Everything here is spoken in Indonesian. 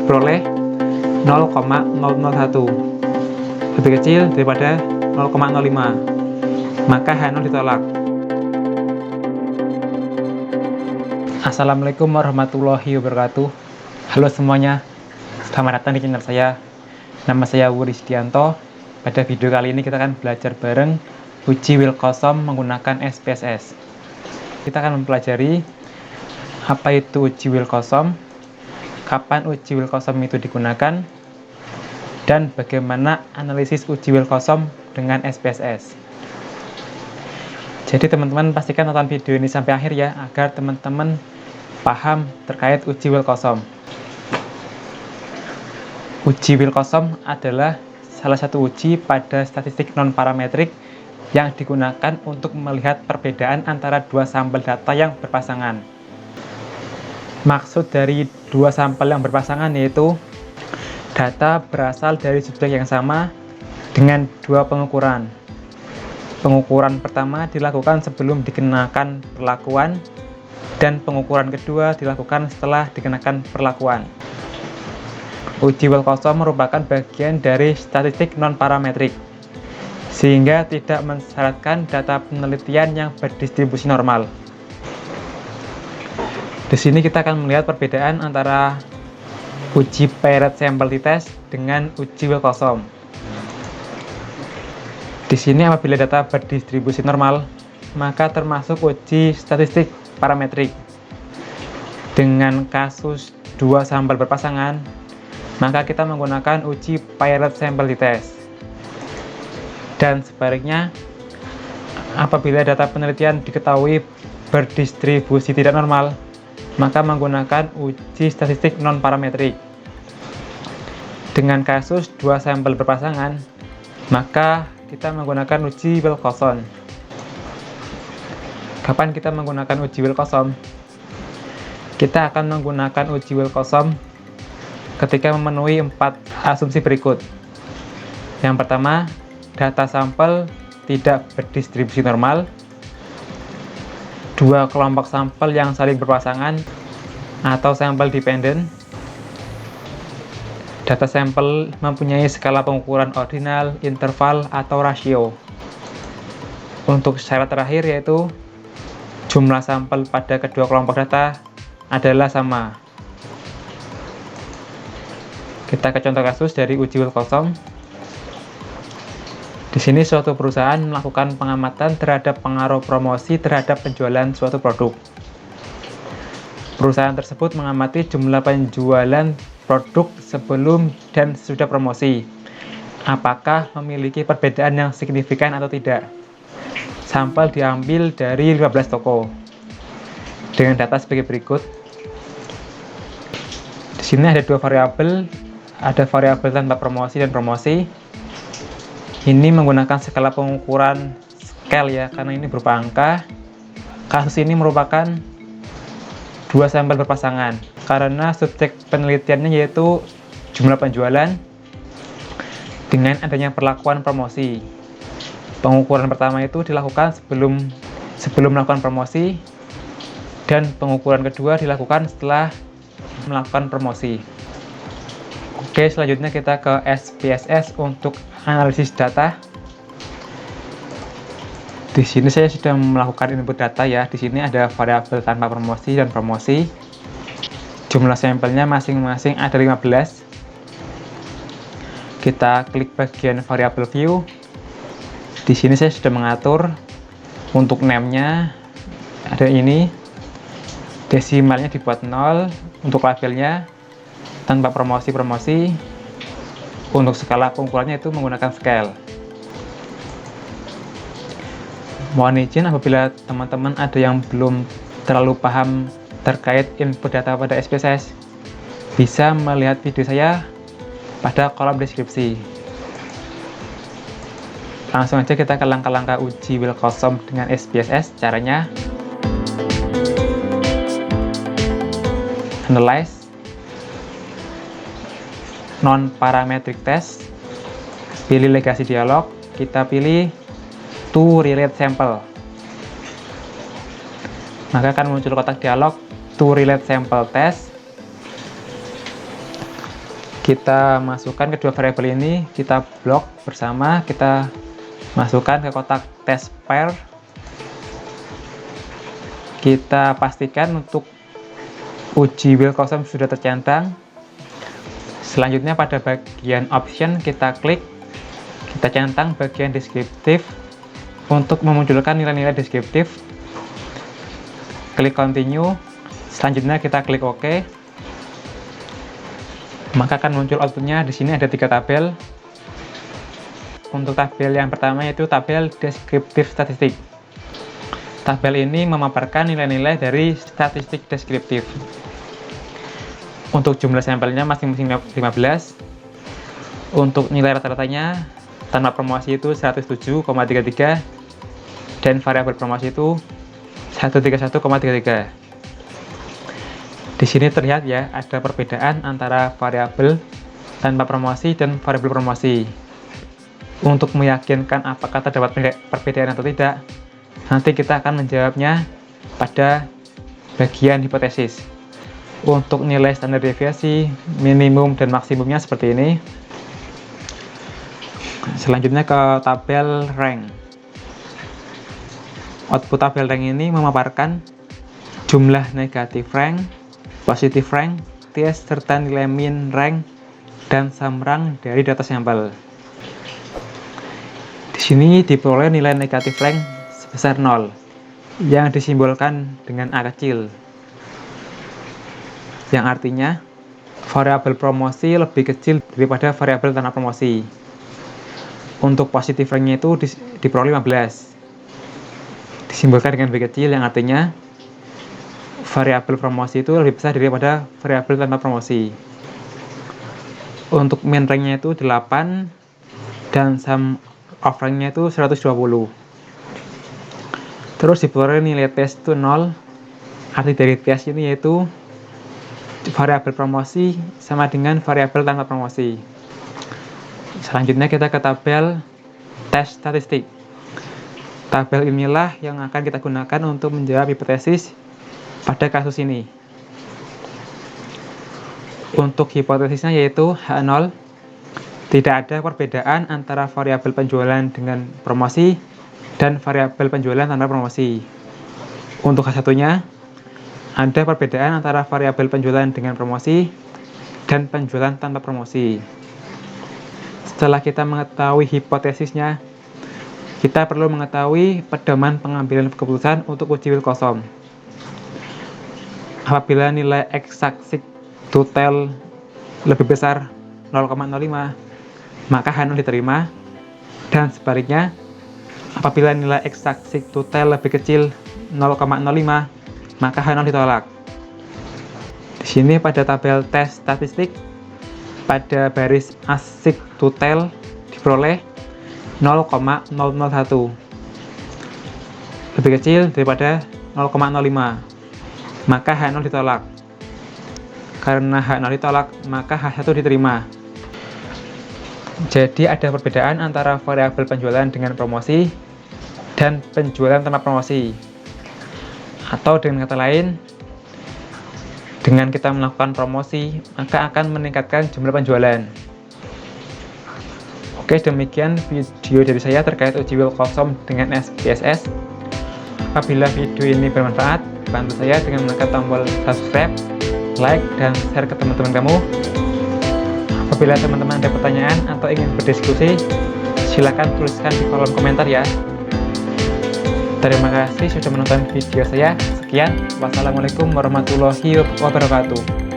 diperoleh 0,001, lebih kecil daripada 0,05, maka H0 ditolak. Assalamualaikum warahmatullahi wabarakatuh. Halo semuanya, selamat datang di channel saya. Nama saya Wuri Sidianto. Pada video kali ini kita akan belajar bareng uji Wilcoxon menggunakan SPSS. Kita akan mempelajari apa itu uji Wilcoxon, kapan uji Wilcoxon itu digunakan, dan bagaimana analisis uji Wilcoxon dengan SPSS. Jadi teman-teman pastikan nonton video ini sampai akhir ya, agar teman-teman paham terkait uji Wilcoxon. Uji Wilcoxon adalah salah satu uji pada statistik non-parametrik yang digunakan untuk melihat perbedaan antara dua sampel data yang berpasangan. Maksud dari dua sampel yang berpasangan yaitu data berasal dari subjek yang sama dengan dua pengukuran. Pengukuran pertama dilakukan sebelum dikenakan perlakuan, dan pengukuran kedua dilakukan setelah dikenakan perlakuan. Uji Wilcoxon merupakan bagian dari statistik non-parametrik, sehingga tidak mensyaratkan data penelitian yang berdistribusi normal. Di sini kita akan melihat perbedaan antara uji paired sample t-test dengan uji Wilcoxon. Di sini apabila data berdistribusi normal, maka termasuk uji statistik parametrik. Dengan kasus dua sampel berpasangan, maka kita menggunakan uji paired sample t-test. Dan sebaliknya, apabila data penelitian diketahui berdistribusi tidak normal, maka menggunakan uji statistik non-parametrik. Dengan kasus dua sampel berpasangan, maka kita menggunakan uji Wilcoxon. Kapan kita menggunakan uji Wilcoxon? Kita akan menggunakan uji Wilcoxon ketika memenuhi 4 asumsi berikut. Yang pertama, data sampel tidak berdistribusi normal. Dua kelompok sampel yang saling berpasangan atau sampel dependent. Data sampel mempunyai skala pengukuran ordinal, interval, atau rasio. Untuk syarat terakhir yaitu jumlah sampel pada kedua kelompok data adalah sama. Kita ke contoh kasus dari uji Wilcoxon. Di sini suatu perusahaan melakukan pengamatan terhadap pengaruh promosi terhadap penjualan suatu produk. Perusahaan tersebut mengamati jumlah penjualan produk sebelum dan sesudah promosi. Apakah memiliki perbedaan yang signifikan atau tidak? Sampel diambil dari 15 toko. Dengan data sebagai berikut. Di sini ada dua variabel, ada variabel tanpa promosi dan promosi. Ini menggunakan skala pengukuran scale ya, karena ini berupa angka. Kasus ini merupakan dua sampel berpasangan, karena subjek penelitiannya yaitu jumlah penjualan dengan adanya perlakuan promosi. Pengukuran pertama itu dilakukan sebelum melakukan promosi, dan pengukuran kedua dilakukan setelah melakukan promosi. Oke, selanjutnya kita ke SPSS untuk analisis data. Di sini saya sudah melakukan input data ya. Di sini ada variabel tanpa promosi dan promosi. Jumlah sampelnya masing-masing ada 15. Kita klik bagian variabel view. Di sini saya sudah mengatur untuk name-nya ada ini. Desimalnya dibuat 0 untuk labelnya tanpa promosi. Untuk skala pengukurannya itu menggunakan scale. Mohon izin apabila teman-teman ada yang belum terlalu paham terkait input data pada SPSS, bisa melihat video saya pada kolom deskripsi. Langsung aja kita ke langkah-langkah uji Wilcoxon dengan SPSS. Caranya, analyze non-parametric test, pilih legasi dialog, kita pilih to relate sample. Maka akan muncul kotak dialog to relate sample test. Kita masukkan kedua variabel ini, kita blok bersama, kita masukkan ke kotak test pair. Kita pastikan untuk uji Wilcoxon sudah tercentang. Selanjutnya pada bagian option kita klik, kita centang bagian deskriptif untuk memunculkan nilai-nilai deskriptif. Klik continue, selanjutnya kita klik OK. Maka akan muncul outputnya. Di sini ada 3 tabel. Untuk tabel yang pertama yaitu tabel deskriptif statistik. Tabel ini memaparkan nilai-nilai dari statistik deskriptif. Untuk jumlah sampelnya masing-masing 15. Untuk nilai rata-ratanya tanpa promosi itu 107,33 dan variabel promosi itu 131,33. Di sini terlihat ya ada perbedaan antara variabel tanpa promosi dan variabel promosi. Untuk meyakinkan apakah terdapat perbedaan atau tidak, nanti kita akan menjawabnya pada bagian hipotesis. Untuk nilai standar deviasi, minimum dan maksimumnya seperti ini. Selanjutnya ke tabel rank. Output tabel rank ini memaparkan jumlah negatif rank, positif rank, TS, serta nilai min rank dan sum rank dari data sampel. Di sini diperoleh nilai negatif rank sebesar 0 yang disimbolkan dengan A kecil, yang artinya variabel promosi lebih kecil daripada variabel tanpa promosi. Untuk positif ranknya itu diperoleh 15, disimbolkan dengan B kecil, yang artinya variabel promosi itu lebih besar daripada variabel tanpa promosi. Untuk min ranknya itu 8 dan sum of ranknya itu 120. Terus diperoleh nilai tes itu 0. Arti dari tes ini yaitu variabel promosi sama dengan variabel tanpa promosi. Selanjutnya kita ke tabel tes statistik. Tabel inilah yang akan kita gunakan untuk menjawab hipotesis pada kasus ini. Untuk hipotesisnya yaitu H0, tidak ada perbedaan antara variabel penjualan dengan promosi dan variabel penjualan tanpa promosi. Untuk H1-nya, ada perbedaan antara variabel penjualan dengan promosi dan penjualan tanpa promosi. Setelah kita mengetahui hipotesisnya, kita perlu mengetahui pedoman pengambilan keputusan untuk uji Wilcoxon. Apabila nilai eksaksi total lebih besar 0,05, maka H0 diterima, dan sebaliknya, apabila nilai eksaksi total lebih kecil 0,05, maka H0 ditolak. Di sini pada tabel tes statistik, pada baris asik total diperoleh 0,001, lebih kecil daripada 0,05, maka H0 ditolak. Karena H0 ditolak, maka H1 diterima. Jadi ada perbedaan antara variabel penjualan dengan promosi dan penjualan tanpa promosi. Atau dengan kata lain, dengan kita melakukan promosi, maka akan meningkatkan jumlah penjualan. Oke, demikian video dari saya terkait uji Wilcoxon dengan SPSS. Apabila video ini bermanfaat, bantu saya dengan menekan tombol subscribe, like, dan share ke teman-teman kamu. Apabila teman-teman ada pertanyaan atau ingin berdiskusi, silakan tuliskan di kolom komentar ya. Terima kasih sudah menonton video saya. Sekian, wassalamualaikum warahmatullahi wabarakatuh.